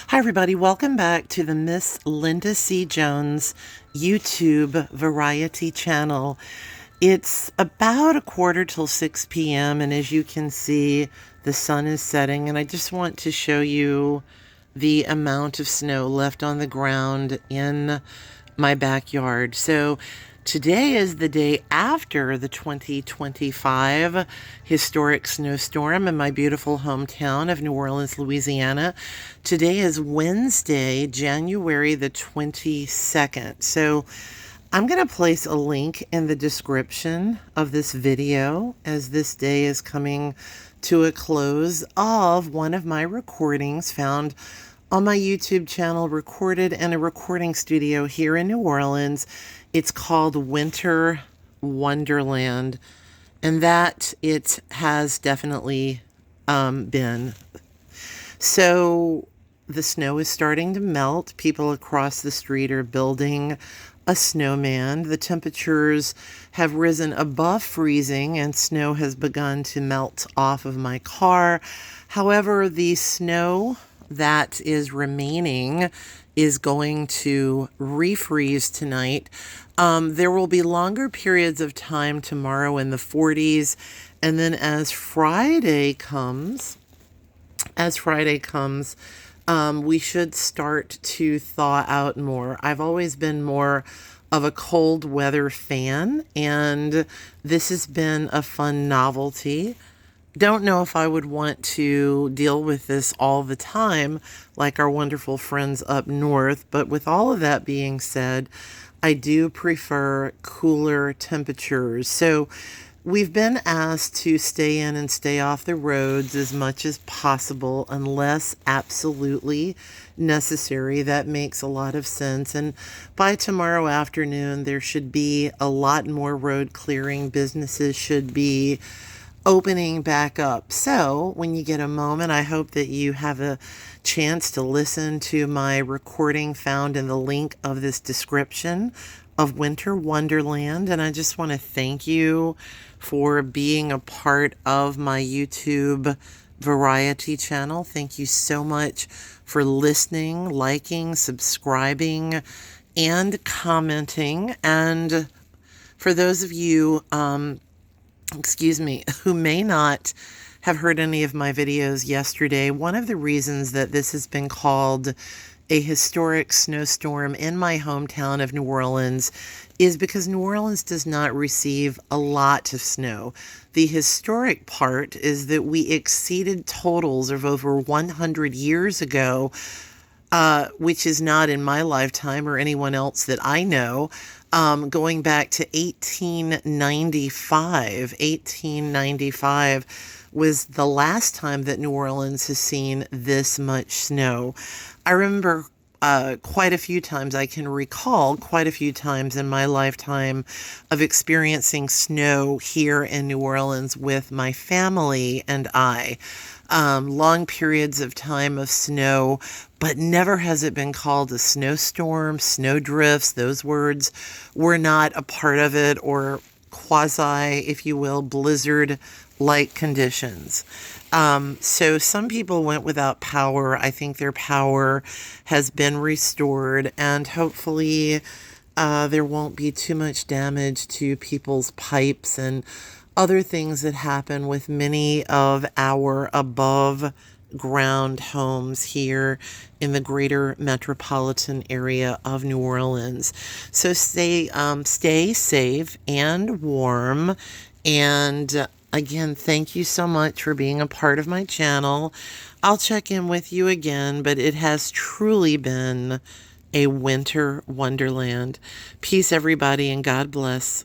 Hi, everybody. Welcome back to the Miss Linda C. Jones YouTube variety channel. It's about a quarter till 6 p.m. and as you can see, the sun is setting, and I just want to show you the amount of snow left on the ground in my backyard. So today is the day after the 2025 historic snowstorm in my beautiful hometown of New Orleans, Louisiana. Today is Wednesday, January the 22nd. So I'm going to place a link in the description of this video as this day is coming to a close of one of my recordings found on my YouTube channel, recorded in a recording studio here in New Orleans. It's called Winter Wonderland, and that it has definitely been. So the snow is starting to melt. People across the street are building a snowman. The temperatures have risen above freezing and snow has begun to melt off of my car. However, the snow that is remaining is going to refreeze tonight. There will be longer periods of time tomorrow in the 40s, and then as Friday comes, we should start to thaw out more. I've always been more of a cold weather fan, and this has been a fun novelty. Don't know if I would want to deal with this all the time like our wonderful friends up north, but with all of that being said, I do prefer cooler temperatures. So we've been asked to stay in and stay off the roads as much as possible unless absolutely necessary. That makes a lot of sense. And by tomorrow afternoon, there should be a lot more road clearing. Businesses should be opening back up. So when you get a moment, I hope that you have a chance to listen to my recording found in the link of this description of Winter Wonderland. And I just want to thank you for being a part of my YouTube variety channel. Thank you so much for listening, liking, subscribing, and commenting. And for those of you, who may not have heard any of my videos yesterday, one of the reasons that this has been called a historic snowstorm in my hometown of New Orleans is because New Orleans does not receive a lot of snow. The historic part is that we exceeded totals of over 100 years ago, which is not in my lifetime or anyone else that I know, going back to 1895. 1895 was the last time that New Orleans has seen this much snow. I remember quite a few times, I can recall quite a few times in my lifetime of experiencing snow here in New Orleans with my family and I. Long periods of time of snow, but never has it been called a snowstorm, snow drifts. Those words were not a part of it, or quasi, if you will, blizzard-like conditions. So some people went without power. I think their power has been restored, and hopefully there won't be too much damage to people's pipes and other things that happen with many of our above ground homes here in the greater metropolitan area of New Orleans. So stay safe and warm. And again, thank you so much for being a part of my channel. I'll check in with you again, but it has truly been a winter wonderland. Peace, everybody, and God bless.